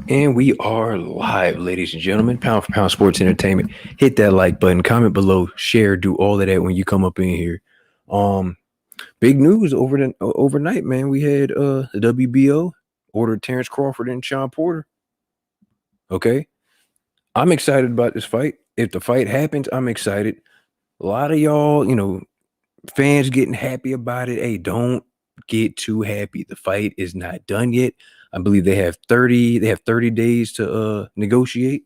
And we are live, ladies and gentlemen. Pound for pound sports entertainment. Hit that like button, comment below, share, do all of that when you come up in here. Um, Big news overnight, man. We had the WBO ordered Terence Crawford and Shawn Porter. Okay, I'm excited about this fight. If the fight happens, I'm excited. A lot of y'all, fans getting happy about it. Hey, don't get too happy. The fight is not done yet. I believe they have 30 days to negotiate,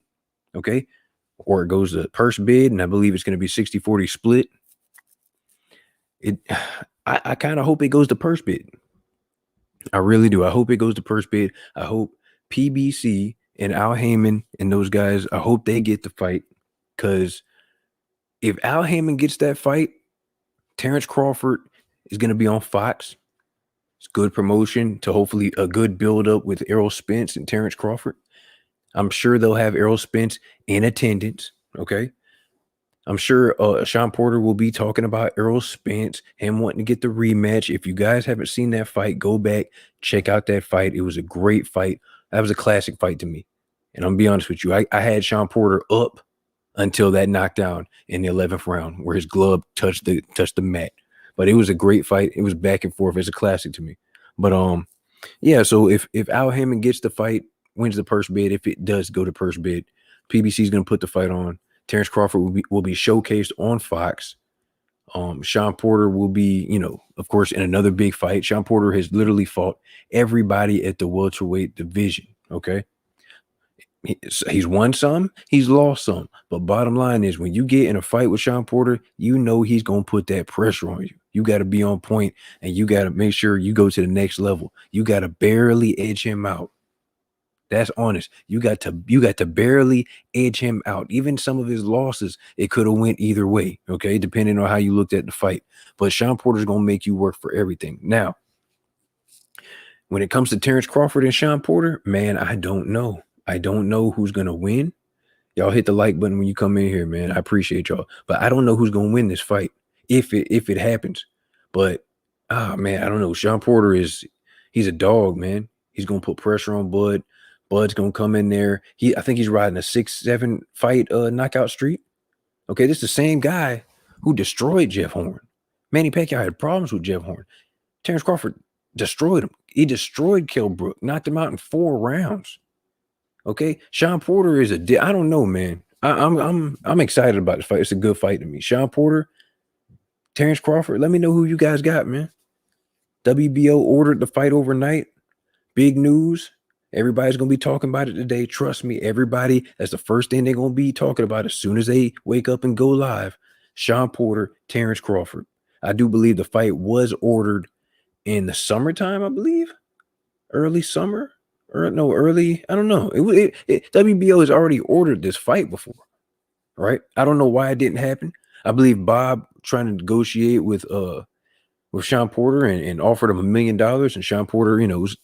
okay? Or it goes to purse bid, and I believe it's going to be 60-40 split. It I kind of hope it goes to purse bid. I really do. I hope it goes to purse bid. I hope PBC and Al Heyman and those guys, I hope they get the fight. Because if Al Heyman gets that fight, Terence Crawford is going to be on Fox. It's good promotion to hopefully a good build up with Errol Spence and Terence Crawford. I'm sure they'll have Errol Spence in attendance. Okay. I'm sure Shawn Porter will be talking about Errol Spence, him wanting to get the rematch. If you guys haven't seen that fight, go back, check out that fight. It was a great fight. That was a classic fight to me. And I'm gonna be honest with you, I had Shawn Porter up until that knockdown in the 11th round where his glove touched the mat. But it was a great fight. It was back and forth. It's a classic to me. But yeah. So if Al Hammond gets the fight, wins the purse bid, if it does go to purse bid, PBC is gonna put the fight on. Terence Crawford will be showcased on Fox. Shawn Porter will be, of course, in another big fight. Shawn Porter has literally fought everybody at the welterweight division. Okay. He's won some, he's lost some. But bottom line is, when you get in a fight with Shawn Porter, you know he's going to put that pressure on you. You got to be on point, and you got to make sure you go to the next level. You got to barely edge him out. That's honest. You got to barely edge him out. Even some of his losses, it could have went either way, okay, depending on how you looked at the fight. But Shawn Porter's going to make you work for everything. Now, when it comes to Terence Crawford and Shawn Porter, man, I don't know. I don't know who's going to win. Y'all hit the like button when you come in here, man. I appreciate y'all. But I don't know who's going to win this fight if it happens. But man, I don't know. Shawn Porter he's a dog, man. He's going to put pressure on Bud. Bud's going to come in there. I think he's riding a 6-7 fight knockout streak. Okay, this is the same guy who destroyed Jeff Horn. Manny Pacquiao had problems with Jeff Horn. Terence Crawford destroyed him. He destroyed Kell Brook, knocked him out in 4 rounds. Okay, Shawn Porter is I don't know, man. I'm excited about this fight. It's a good fight to me. Shawn Porter, Terence Crawford. Let me know who you guys got, man. WBO ordered the fight overnight. Big news. Everybody's gonna be talking about it today. Trust me, everybody. That's the first thing they're gonna be talking about as soon as they wake up and go live. Shawn Porter, Terence Crawford. I do believe the fight was ordered in the summertime. I believe early summer. Or no, early. I don't know. WBO has already ordered this fight before, right? I don't know why it didn't happen. I believe Bob trying to negotiate with Shawn Porter and offered him $1 million, and Shawn Porter,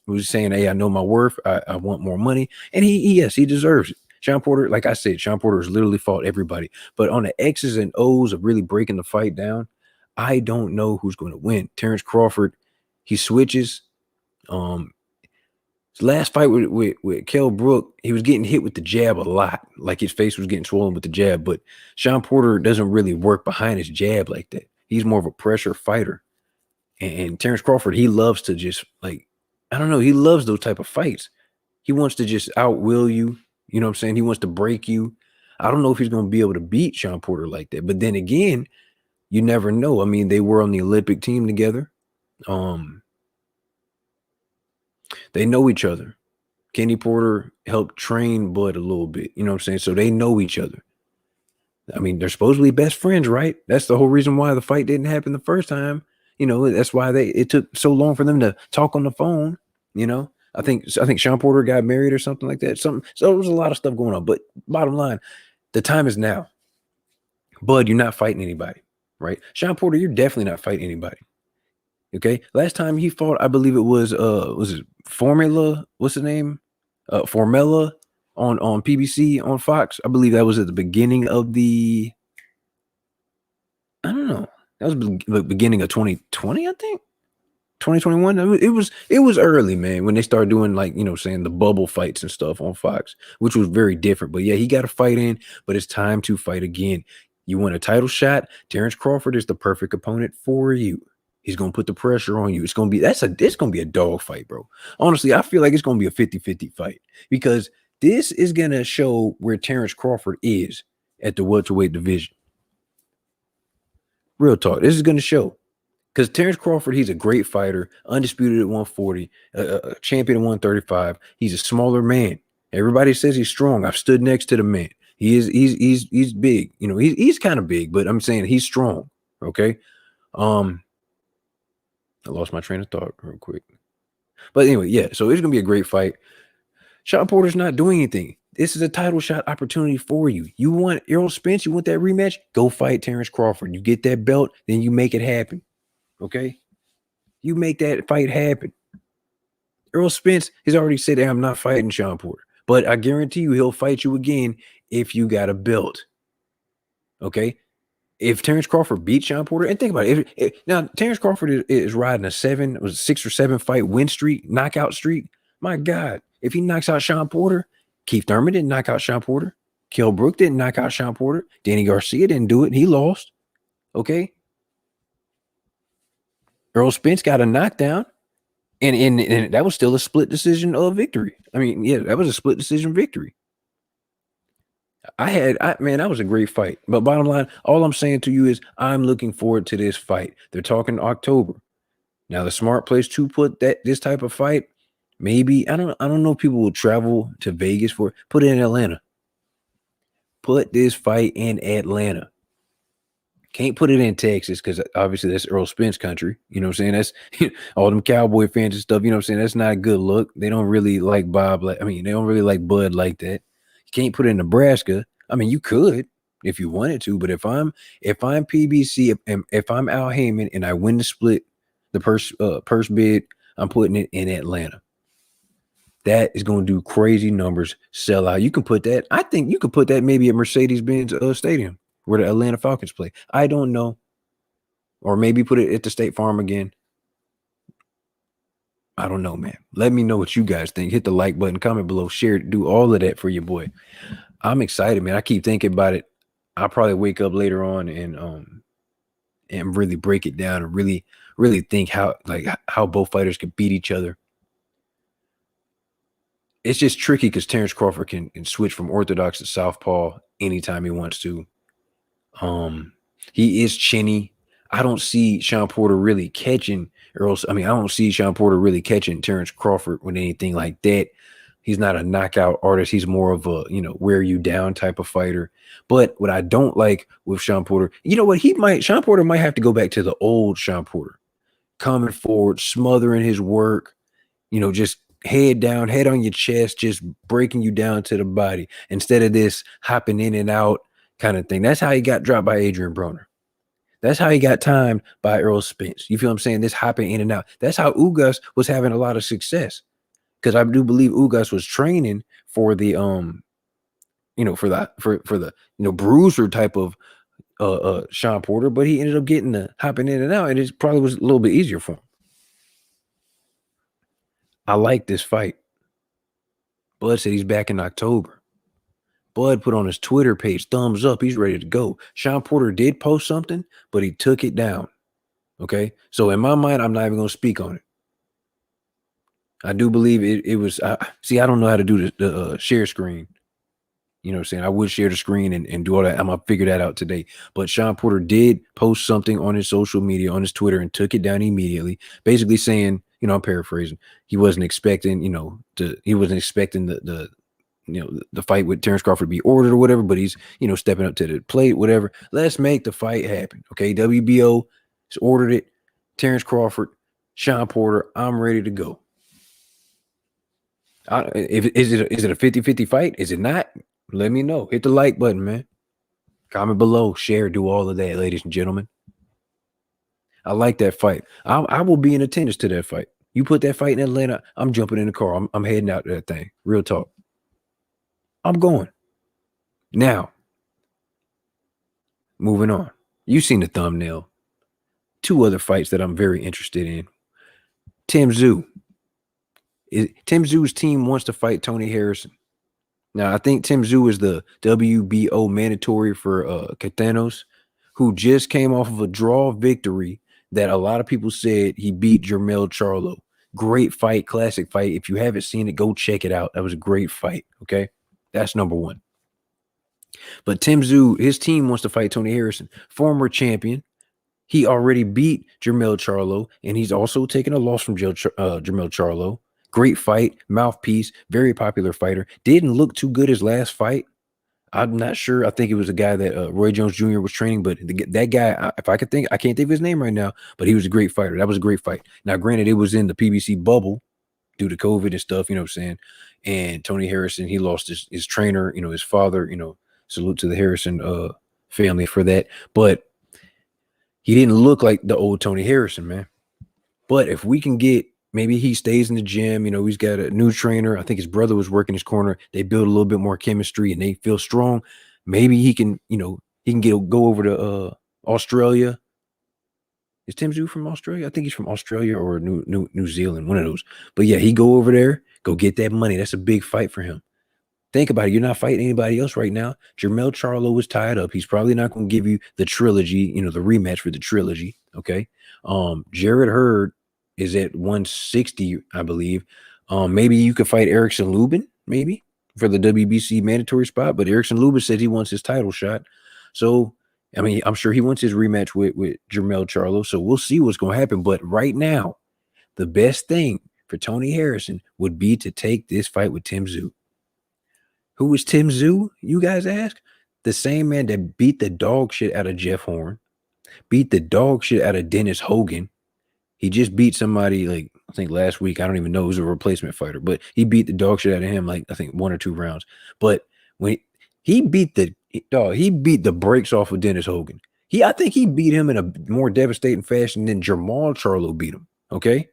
was saying, "Hey, I know my worth. I want more money," and yes, he deserves it. Shawn Porter, like I said, Shawn Porter has literally fought everybody, but on the X's and O's of really breaking the fight down, I don't know who's going to win. Terence Crawford, he switches. His last fight with Kell Brook, he was getting hit with the jab a lot. Like his face was getting swollen with the jab. But Shawn Porter doesn't really work behind his jab like that. He's more of a pressure fighter. And Terence Crawford, he loves to just I don't know, he loves those type of fights. He wants to just outwill you. You know what I'm saying? He wants to break you. I don't know if he's going to be able to beat Shawn Porter like that. But then again, you never know. I mean, they were on the Olympic team together. They know each other. Kenny Porter helped train Bud a little bit. You know what I'm saying? So they know each other. I mean, they're supposedly best friends, right? That's the whole reason why the fight didn't happen the first time. That's why it took so long for them to talk on the phone. I think Shawn Porter got married or something like that. So there was a lot of stuff going on. But bottom line, the time is now. Bud, you're not fighting anybody, right? Shawn Porter, you're definitely not fighting anybody. Okay. Last time he fought, I believe it was it Formula? What's the name? Formella on PBC on Fox. I believe that was at the beginning of I don't know. That was the beginning of 2020, I think. 2021. It was early, man, when they started doing like, saying the bubble fights and stuff on Fox, which was very different. But yeah, he got a fight in, but it's time to fight again. You want a title shot? Terence Crawford is the perfect opponent for you. He's gonna put the pressure on you. It's gonna be a dog fight, bro. Honestly, I feel like it's gonna be a 50-50 fight because this is gonna show where Terence Crawford is at the welterweight division. Real talk. This is gonna show. Because Terence Crawford, he's a great fighter, undisputed at 140, a champion at 135. He's a smaller man. Everybody says he's strong. I've stood next to the man. He's big. He's kind of big, but I'm saying he's strong. Okay. I lost my train of thought real quick. But anyway, yeah. So it's gonna be a great fight. Shawn Porter's not doing anything. This is a title shot opportunity for you. You want Errol Spence? You want that rematch? Go fight Terence Crawford. You get that belt, then you make it happen. Okay, you make that fight happen. Errol Spence has already said, hey, I'm not fighting Shawn Porter, but I guarantee you he'll fight you again if you got a belt. Okay, if Terence Crawford beats Shawn Porter, and think about it, now Terence Crawford is riding a 6 or 7 fight win streak, knockout streak. My God, if he knocks out Shawn Porter, Keith Thurman didn't knock out Shawn Porter, Kell Brook didn't knock out Shawn Porter, Danny Garcia didn't do it, he lost. Okay. Errol Spence got a knockdown, and that was still a split decision of victory. I mean, yeah, that was a split decision victory. That was a great fight. But bottom line, all I'm saying to you is I'm looking forward to this fight. They're talking October. Now, the smart place to put this type of fight, maybe, I don't know if people will travel to Vegas for it. Put it in Atlanta. Put this fight in Atlanta. Can't put it in Texas because obviously that's Errol Spence country. You know what I'm saying? That's all them Cowboy fans and stuff. You know what I'm saying? That's not a good look. They don't really like Bob. They don't really like Bud like that. You can't put it in Nebraska. I mean, you could if you wanted to, but if I'm PBC, if I'm Al Heyman and I win the split, the purse bid, I'm putting it in Atlanta. That is going to do crazy numbers, sell out. You can put that. I think you could put that maybe at Mercedes-Benz Stadium, where the Atlanta Falcons play. I don't know. Or maybe put it at the State Farm again. I don't know, man. Let me know what you guys think. Hit the like button, comment below, share it, do all of that for your boy. I'm excited, man. I keep thinking about it. I'll probably wake up later on and really break it down and really, really think how both fighters could beat each other. It's just tricky because Terence Crawford can switch from orthodox to southpaw anytime he wants to. He is chinny. I don't see Shawn Porter really catching I don't see Shawn Porter really catching Terence Crawford with anything like that. He's not a knockout artist. He's more of a, wear you down type of fighter. But what I don't like with Shawn Porter, you know what? Shawn Porter might have to go back to the old Shawn Porter, coming forward, smothering his work, just head down, head on your chest, just breaking you down to the body instead of this hopping in and out kind of thing. That's how he got dropped by Adrian Broner. That's how he got timed by Errol Spence. You feel what I'm saying? This hopping in and out. That's how Ugas was having a lot of success. Because I do believe Ugas was training for the bruiser type of Shawn Porter, but he ended up getting the hopping in and out, and it probably was a little bit easier for him. I like this fight. Bud said he's back in October. Bud put on his Twitter page, thumbs up. He's ready to go. Shawn Porter did post something, but he took it down. Okay. So in my mind, I'm not even going to speak on it. I do believe it was, I don't know how to do the share screen. You know what I'm saying? I would share the screen and do all that. I'm going to figure that out today. But Shawn Porter did post something on his social media, on his Twitter, and took it down immediately, basically saying, I'm paraphrasing. He wasn't expecting, he wasn't expecting the fight with Terence Crawford to be ordered or whatever, but he's, stepping up to the plate, whatever. Let's make the fight happen. Okay. WBO has ordered it. Terence Crawford, Shawn Porter, I'm ready to go. Is it a 50-50 fight? Is it not? Let me know. Hit the like button, man. Comment below, share, do all of that, ladies and gentlemen. I like that fight. I will be in attendance to that fight. You put that fight in Atlanta, I'm jumping in the car. I'm heading out to that thing. Real talk. I'm going. Now, moving on. You've seen the thumbnail. 2 other fights that I'm very interested in. Tim Tszyu. Tim Tszyu's team wants to fight Tony Harrison. Now, I think Tim Tszyu is the WBO mandatory for Catanos, who just came off of a draw victory that a lot of people said he beat Jermell Charlo. Great fight, classic fight. If you haven't seen it, go check it out. That was a great fight. Okay. That's number one. But Tim Tszyu, his team wants to fight Tony Harrison, former champion. He already beat Jermell Charlo, and he's also taken a loss from Jermell Charlo. Great fight, mouthpiece, very popular fighter. Didn't look too good his last fight. I'm not sure. I think it was a guy that Roy Jones Jr. was training, but that guy, if I could think, I can't think of his name right now, but he was a great fighter. That was a great fight. Now, granted, it was in the PBC bubble due to COVID and stuff, you know what I'm saying? And Tony Harrison, he lost his trainer, you know, his father, you know, salute to the Harrison family for that. But he didn't look like the old Tony Harrison, man. But if we can get, maybe he stays in the gym, you know, he's got a new trainer. I think his brother was working his corner. They build a little bit more chemistry and they feel strong. Maybe he can, you know, he can go over to Australia. Is Tim Tszyu from Australia? I think he's from Australia or New Zealand, one of those. But yeah, he go over there, go get that money. That's a big fight for him. Think about it. You're not fighting anybody else right now. Jermell Charlo is tied up. He's probably not going to give you the trilogy, you know, the rematch for the trilogy. Okay. Jared Hurd is at 160, I believe. Maybe you could fight Erickson Lubin, maybe for the WBC mandatory spot. But Erickson Lubin said he wants his title shot. So, I mean, I'm sure he wants his rematch with Jermell Charlo. So we'll see what's going to happen. But right now, the best thing for Tony Harrison would be to take this fight with Tim Tszyu. Who is Tim Tszyu, you guys ask? The same man that beat the dog shit out of Jeff Horn, beat the dog shit out of Dennis Hogan. He just beat somebody, like, I think last week. I don't even know, who's a replacement fighter, but he beat the dog shit out of him, like, I think 1 or 2 rounds. But when he beat the brakes off of Dennis Hogan. I think he beat him in a more devastating fashion than Jermall Charlo beat him. Okay.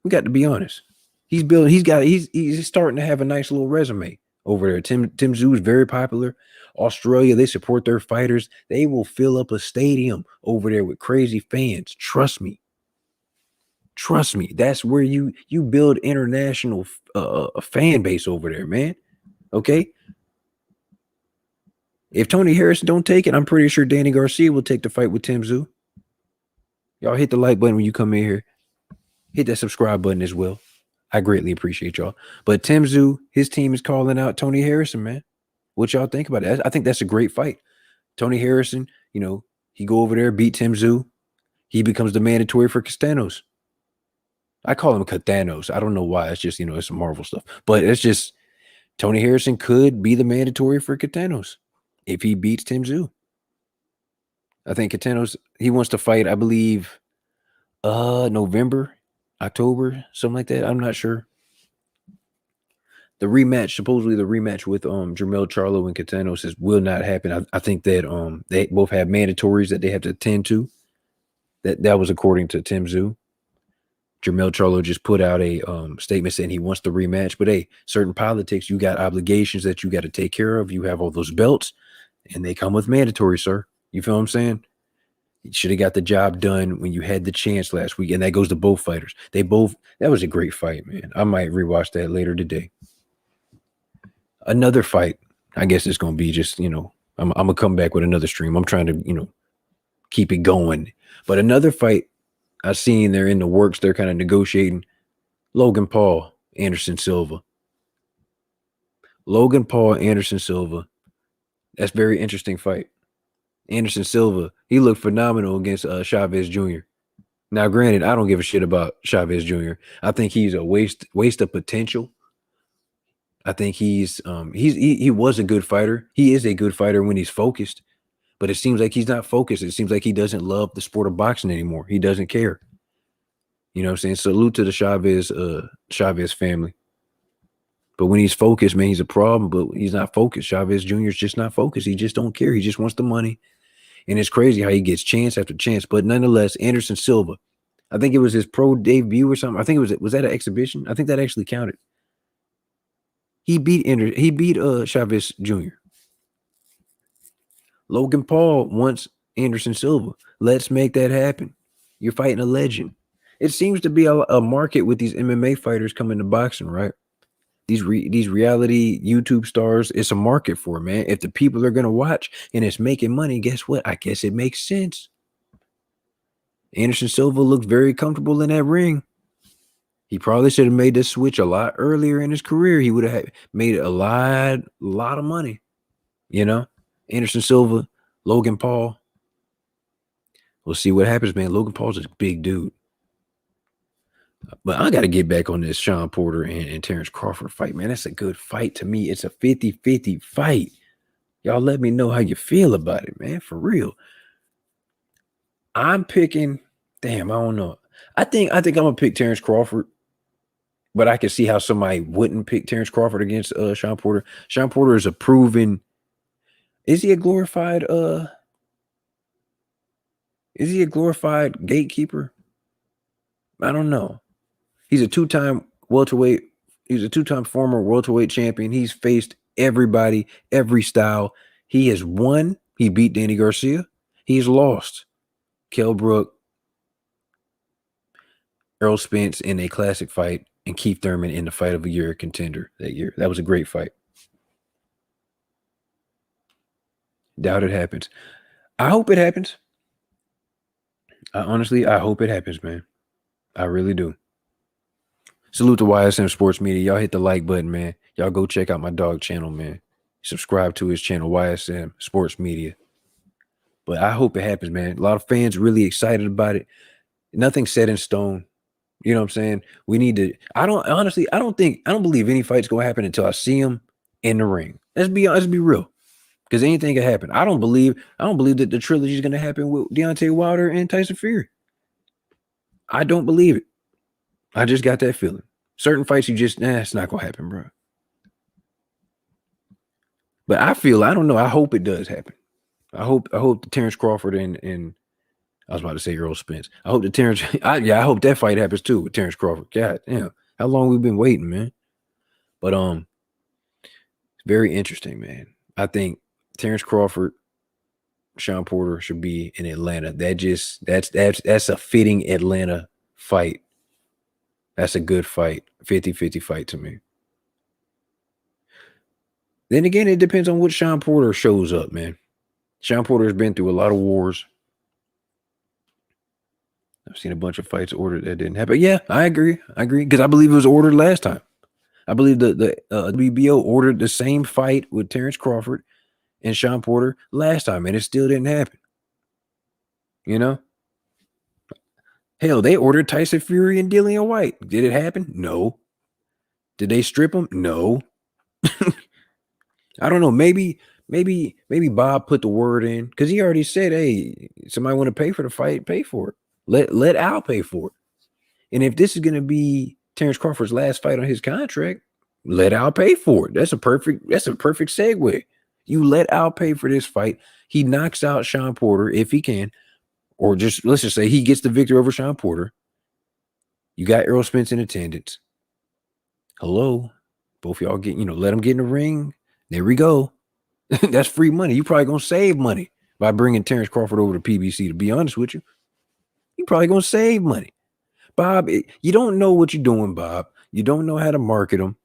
We got to be honest. He's starting to have a nice little resume over there. Tim Tszyu is very popular. Australia, they support their fighters. They will fill up a stadium over there with crazy fans. Trust me. Trust me. That's where you build international fan base over there, man. Okay. If Tony Harrison don't take it, I'm pretty sure Danny Garcia will take the fight with Tim Tszyu. Y'all hit the like button when you come in here. Hit that subscribe button as well. I greatly appreciate y'all. But Tim Tszyu, his team is calling out Tony Harrison, man. What y'all think about it? I think that's a great fight. Tony Harrison, you know, he go over there, beat Tim Tszyu. He becomes the mandatory for Castanos. I call him Catanos. I don't know why. It's just, you know, it's some Marvel stuff. But it's just Tony Harrison could be the mandatory for Catanos if he beats Tim Tszyu. I think Catanos, he wants to fight, I believe, November, October, something like that. I'm not sure. The rematch, supposedly the rematch with Jermell Charlo and Catanos will not happen. I think that they both have mandatories that they have to attend to. That was according to Tim Tszyu. Jermell Charlo just put out a statement saying he wants the rematch. But hey, certain politics, you got obligations that you got to take care of. You have all those belts, and they come with mandatory, sir. You feel what I'm saying? You should have got the job done when you had the chance last week. And that goes to both fighters. That was a great fight, man. I might rewatch that later today. Another fight, I guess it's going to be just, you know, I'm going to come back with another stream. I'm trying to, you know, keep it going. But another fight I've seen, they're in the works. They're kind of negotiating. Logan Paul, Anderson Silva. Logan Paul, Anderson Silva. That's a very interesting fight. Anderson Silva, he looked phenomenal against Chavez Jr. Now, granted, I don't give a shit about Chavez Jr. I think he's a waste of potential. I think he was a good fighter. He is a good fighter when he's focused, but it seems like he's not focused. It seems like he doesn't love the sport of boxing anymore. He doesn't care. You know what I'm saying? Salute to the Chavez family. But when he's focused, man, he's a problem, but he's not focused. Chavez Jr. is just not focused. He just don't care. He just wants the money. And it's crazy how he gets chance after chance. But nonetheless, Anderson Silva, I think it was his pro debut or something. I think was that an exhibition? I think that actually counted. He beat Chavez Jr. Logan Paul wants Anderson Silva. Let's make that happen. You're fighting a legend. It seems to be a market with these MMA fighters coming to boxing, right? These reality YouTube stars, it's a market for it, man. If the people are gonna watch and it's making money, guess what? I guess it makes sense. Anderson Silva looks very comfortable in that ring. He probably should have made this switch a lot earlier in his career. He would have made a lot of money. You know, Anderson Silva, Logan Paul. We'll see what happens, man. Logan Paul's a big dude. But I got to get back on this Shawn Porter and Terence Crawford fight, man. That's a good fight to me. It's a 50-50 fight. Y'all let me know how you feel about it, man. For real. I'm picking, damn, I don't know. I think I'm gonna pick Terence Crawford, but I can see how somebody wouldn't pick Terence Crawford against Shawn Porter. Shawn Porter is a proven, is he a glorified gatekeeper? I don't know. He's a two-time welterweight. He's a two-time former welterweight champion. He's faced everybody, every style. He has won. He beat Danny Garcia. He's lost Kell Brook, Errol Spence in a classic fight, and Keith Thurman in the fight of a year contender that year. That was a great fight. Doubt it happens. I hope it happens. I hope it happens, man. I really do. Salute to YSM Sports Media. Y'all hit the like button, man. Y'all go check out my dog channel, man. Subscribe to his channel, YSM Sports Media. But I hope it happens, man. A lot of fans really excited about it. Nothing's set in stone. You know what I'm saying? We need to. I don't believe any fight's gonna happen until I see him in the ring. Let's be real. Because anything can happen. I don't believe that the trilogy is gonna happen with Deontay Wilder and Tyson Fury. I don't believe it. I just got that feeling. Certain fights, it's not gonna happen, bro. But I don't know. I hope it does happen. I hope the Terence Crawford and I was about to say Errol Spence. I hope the Terence. I hope that fight happens too with Terence Crawford. God damn, how long we've been waiting, man. But it's very interesting, man. I think Terence Crawford, Shawn Porter should be in Atlanta. That's a fitting Atlanta fight. That's a good fight. 50-50 fight to me. Then again, it depends on what Shawn Porter shows up, man. Shawn Porter has been through a lot of wars. I've seen a bunch of fights ordered that didn't happen. Yeah, I agree. Because I believe it was ordered last time. I believe the WBO ordered the same fight with Terence Crawford and Shawn Porter last time, and it still didn't happen. You know? Hell, they ordered Tyson Fury and Dillian White. Did it happen? No. Did they strip him? No. I don't know. Maybe Bob put the word in because he already said, "Hey, somebody want to pay for the fight? Pay for it. Let Al pay for it." And if this is going to be Terence Crawford's last fight on his contract, let Al pay for it. That's a perfect segue. You let Al pay for this fight. He knocks out Shawn Porter if he can, or let's just say he gets the victory over Shawn Porter. You got Errol Spence in attendance. Hello, both y'all let him get in the ring. There we go. That's free money. You probably gonna save money by bringing Terence Crawford over to PBC. To be honest with you, you probably gonna save money. Bob, you don't know what you're doing, Bob. You don't know how to market them.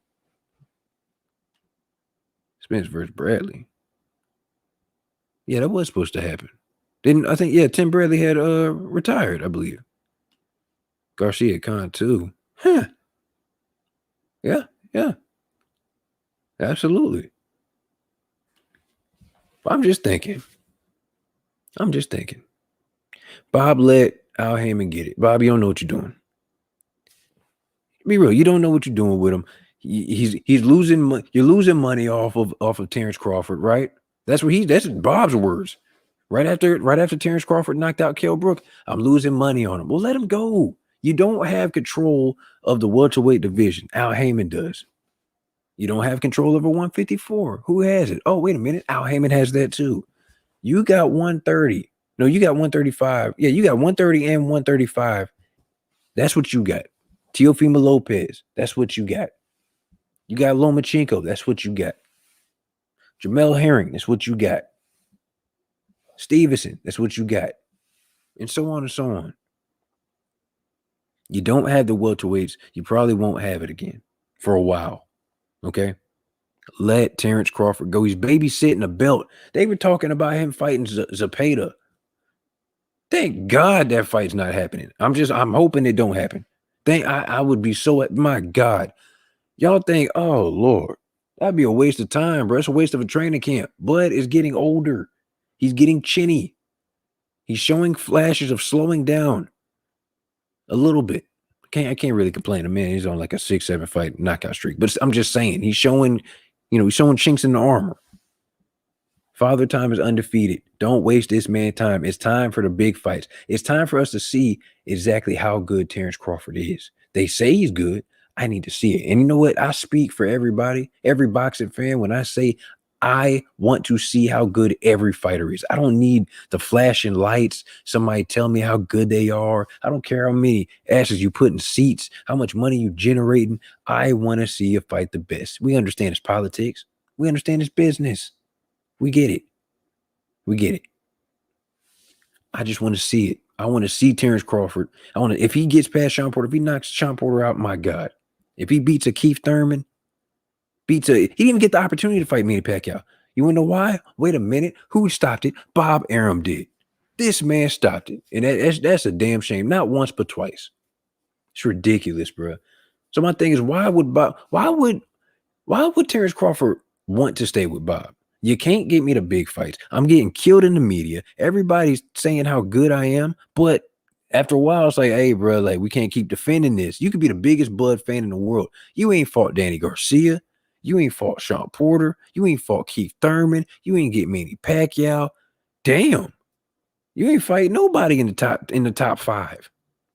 Spence versus Bradley. Yeah, that was supposed to happen. Tim Bradley had retired, I believe. Garcia Khan too. Huh. Yeah. Absolutely. I'm just thinking. Bob let Al Heyman get it. Bob, you don't know what you're doing. Be real. You don't know what you're doing with him. He's losing money. You're losing money off of Terence Crawford, right? That's Bob's words. Right after Terence Crawford knocked out Kell Brook, I'm losing money on him. Well, let him go. You don't have control of the welterweight division. Al Heyman does. You don't have control over 154. Who has it? Oh, wait a minute. Al Heyman has that too. You got 130. No, you got 135. Yeah, you got 130 and 135. That's what you got. Teofimo Lopez. That's what you got. You got Lomachenko. That's what you got. Jamel Herring. That's what you got. Stevenson. That's what you got. And so on and so on. You don't have the welterweights. You probably won't have it again for a while. Okay. Let Terence Crawford go. He's babysitting a belt. They were talking about him fighting Zapata. Thank God that fight's not happening. I'm hoping it don't happen. I would be so, my God. Y'all think, oh Lord, that'd be a waste of time, bro. It's a waste of a training camp. Bud is getting older. He's getting chinny. He's showing flashes of slowing down a little bit. I can't really complain. The man, he's on like a 6-7 fight knockout streak. But I'm just saying, he's showing chinks in the armor. Father Time is undefeated. Don't waste this man's time. It's time for the big fights. It's time for us to see exactly how good Terence Crawford is. They say he's good. I need to see it. And you know what? I speak for everybody, every boxing fan, when I say I want to see how good every fighter is. I don't need the flashing lights. Somebody tell me how good they are. I don't care how many asses you put in seats, how much money you generating. I want to see you fight the best. We understand it's politics. We understand it's business. We get it. We get it. I just want to see it. I want to see Terence Crawford. If he gets past Shawn Porter, if he knocks Shawn Porter out, my God. If he beats a Keith Thurman, he didn't even get the opportunity to fight Manny Pacquiao. You want to know why? Wait a minute. Who stopped it? Bob Arum did. This man stopped it. And that's a damn shame. Not once, but twice. It's ridiculous, bro. So my thing is, why would Terence Crawford want to stay with Bob? You can't get me the big fights. I'm getting killed in the media. Everybody's saying how good I am, but after a while, it's like, hey, bro, like we can't keep defending this. You could be the biggest Bud fan in the world. You ain't fought Danny Garcia. You ain't fought Shawn Porter. You ain't fought Keith Thurman. You ain't get Manny Pacquiao. Damn, you ain't fight nobody in the top 5.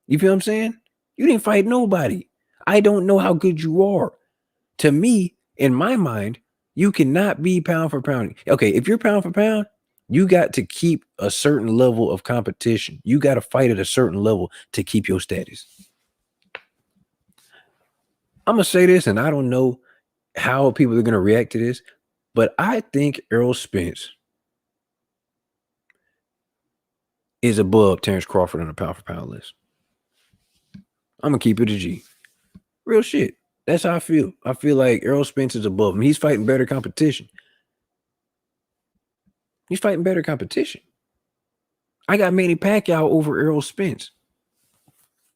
You feel what I'm saying? You didn't fight nobody. I don't know how good you are. To me, in my mind, you cannot be pound for pound. Okay, if you're pound for pound, you got to keep a certain level of competition. You got to fight at a certain level to keep your status. I'm going to say this, and I don't know how people are going to react to this, but I think Errol Spence is above Terence Crawford on the pound for pound list. I'm going to keep it a G. Real shit. That's how I feel. I feel like Errol Spence is above him. He's fighting better competition. He's fighting better competition. I got Manny Pacquiao over Errol Spence.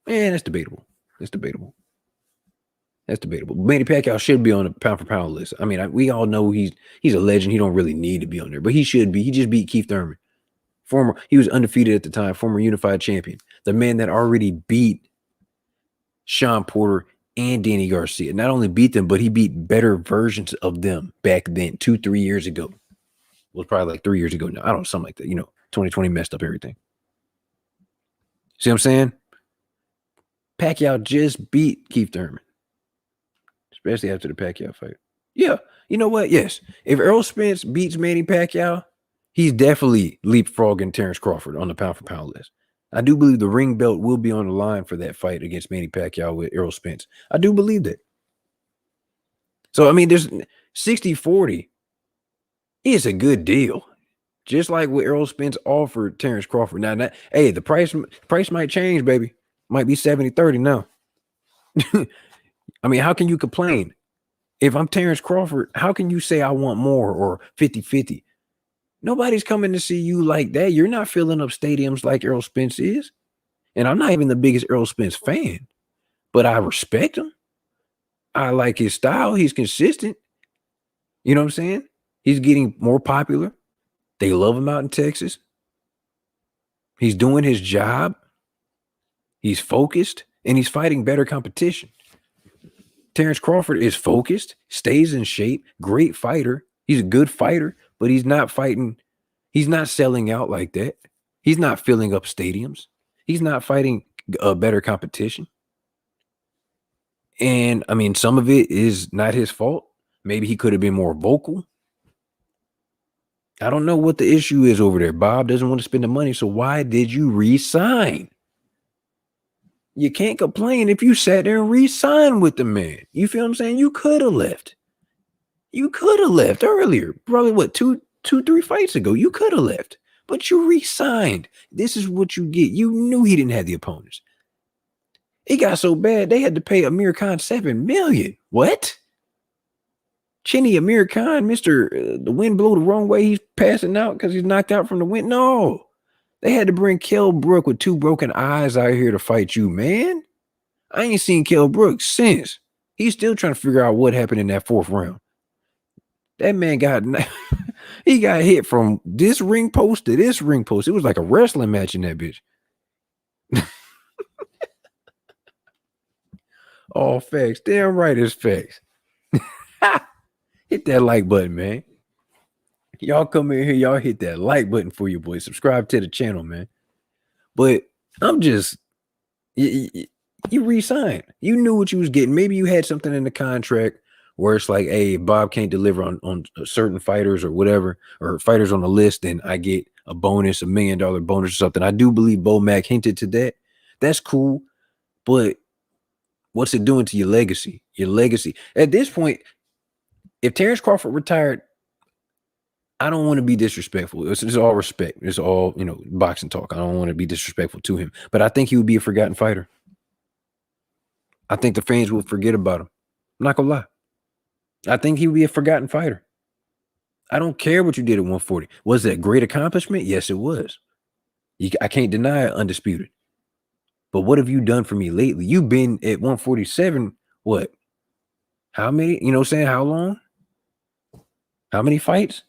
Man, that's debatable. That's debatable. Manny Pacquiao should be on the pound for pound list. I mean, we all know he's a legend. He don't really need to be on there, but he should be. He just beat Keith Thurman. He was undefeated at the time, former unified champion. The man that already beat Shawn Porter and Danny Garcia. Not only beat them, but he beat better versions of them back then, 2-3 years ago. It was probably like 3 years ago now. I don't know, something like that. 2020 messed up everything. See what I'm saying? Pacquiao just beat Keith Thurman, especially after the Pacquiao fight. Yeah, you know what? Yes. If Errol Spence beats Manny Pacquiao, he's definitely leapfrogging Terence Crawford on the pound for pound list. I do believe the ring belt will be on the line for that fight against Manny Pacquiao with Errol Spence. I do believe that. So, I mean, there's 60-40 is a good deal. Just like what Errol Spence offered Terence Crawford. Now, hey, the price might change, baby. Might be 70-30 now. I mean, how can you complain? If I'm Terence Crawford, how can you say I want more or 50-50? Nobody's coming to see you like that. You're not filling up stadiums like Errol Spence is. And I'm not even the biggest Errol Spence fan, but I respect him. I like his style. He's consistent. You know what I'm saying? He's getting more popular. They love him out in Texas. He's doing his job. He's focused, and he's fighting better competition. Terence Crawford is focused, stays in shape, great fighter. He's a good fighter, but he's not fighting. He's not selling out like that. He's not filling up stadiums. He's not fighting a better competition. And, I mean, some of it is not his fault. Maybe he could have been more vocal. I don't know what the issue is over there. Bob doesn't want to spend the money, so why did you re-sign? You can't complain if you sat there and re-signed with the man. You feel what I'm saying? You could have left. You could have left earlier. Probably, what, 3 fights ago. You could have left. But you re-signed. This is what you get. You knew he didn't have the opponents. It got so bad they had to pay Amir Khan $7 million. What? Chinny Amir Khan, Mr. The wind blew the wrong way. He's passing out because he's knocked out from the wind. No. They had to bring Kell Brook with 2 broken eyes out here to fight you, man. I ain't seen Kell Brook since. He's still trying to figure out what happened in that 4th round. That man got he got hit from this ring post to this ring post. It was like a wrestling match in that bitch. All facts. Damn right it's facts. Hit that like button, man. Y'all come in here, y'all hit that like button for you, boys. Subscribe to the channel, man. But I'm just you re-signed. You knew what you was getting. Maybe you had something in the contract where it's like, hey, Bob can't deliver on certain fighters or whatever, or fighters on the list, then I get a bonus, $1 million bonus or something. I do believe Bo Mack hinted to that. That's cool. But what's it doing to your legacy? Your legacy. At this point, if Terence Crawford retired, I don't want to be disrespectful. It's all respect. It's all, boxing talk. I don't want to be disrespectful to him. But I think he would be a forgotten fighter. I think the fans will forget about him. I'm not going to lie. I think he would be a forgotten fighter. I don't care what you did at 140. Was that a great accomplishment? Yes, it was. I can't deny it, undisputed. But what have you done for me lately? You've been at 147, what? How many? You know what I'm saying? How long? How many fights?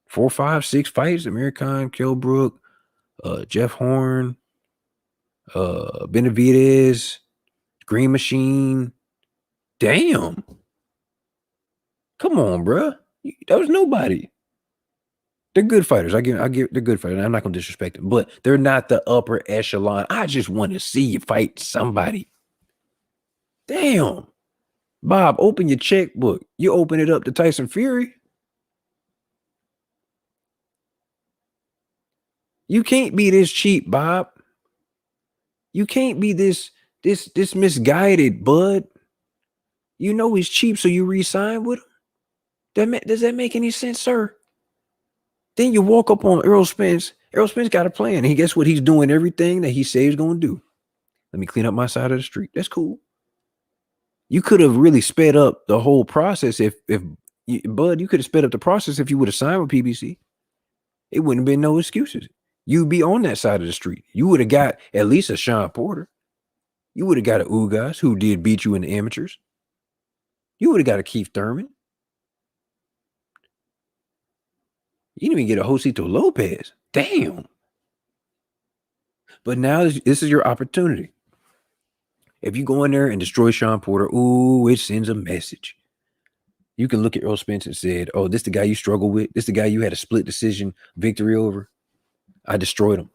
4, 5, 6 fights? Amir Khan, Kell Brook, Jeff Horn, Benavidez, Green Machine. Damn. Come on, bruh. That was nobody. They're good fighters. I give they're good fighters. I'm not gonna disrespect them, but they're not the upper echelon. I just want to see you fight somebody. Damn. Bob, open your checkbook. You open it up to Tyson Fury. You can't be this cheap, Bob. You can't be this misguided, bud. You know he's cheap, so you re-sign with him. Does that make any sense, sir? Then you walk up on Errol Spence. Errol Spence got a plan. And guess what? He's doing everything that he says he's going to do. Let me clean up my side of the street. That's cool. You could have really sped up the whole process Bud, you could have sped up the process if you would have signed with PBC. It wouldn't have been no excuses. You'd be on that side of the street. You would have got at least a Shawn Porter. You would have got a Ugas who did beat you in the amateurs. You would have got a Keith Thurman. You didn't even get a Josito Lopez. Damn. But now this is your opportunity. If you go in there and destroy Shawn Porter, ooh, it sends a message. You can look at Earl Spence and said, oh, this the guy you struggle with. This the guy you had a split decision victory over. I destroyed him.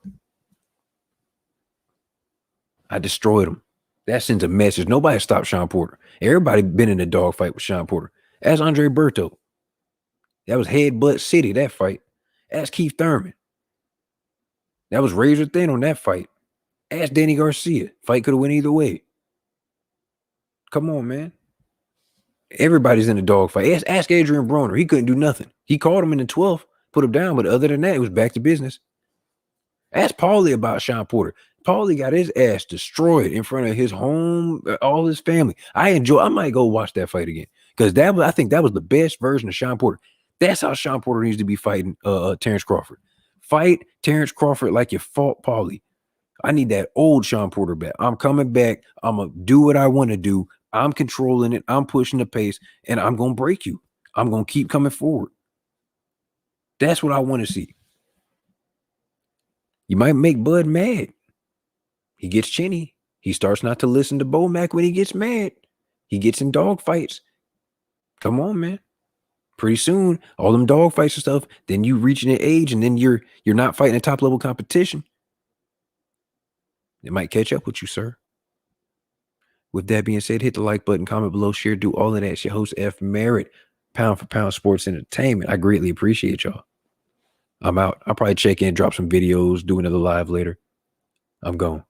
That sends a message. Nobody stopped Shawn Porter. Everybody been in a dogfight with Shawn Porter. Ask Andre Berto. That was headbutt city, that fight. Ask Keith Thurman. That was razor thin on that fight. Ask Danny Garcia. Fight could have went either way. Come on, man. Everybody's in a dogfight. Ask Adrian Broner. He couldn't do nothing. He caught him in the 12th, put him down, but other than that, it was back to business. Ask Paulie about Shawn Porter. Paulie got his ass destroyed in front of his home, all his family. I might go watch that fight again because I think that was the best version of Shawn Porter. That's how Shawn Porter needs to be fighting Terence Crawford. Fight Terence Crawford like you fought Paulie. I need that old Shawn Porter back. I'm coming back. I'm going to do what I want to do. I'm controlling it. I'm pushing the pace, and I'm going to break you. I'm going to keep coming forward. That's what I want to see. You might make Bud mad. He gets chinny. He starts not to listen to Bo Mack when he gets mad. He gets in dog fights. Come on, man. Pretty soon, all them dog fights and stuff, then you reaching an age, and then you're not fighting a top level competition. It might catch up with you, sir. With that being said, hit the like button, comment below, share, do all of that. It's your host, F. Merritt, Pound for Pound Sports Entertainment. I greatly appreciate y'all. I'm out. I'll probably check in, drop some videos, do another live later. I'm gone.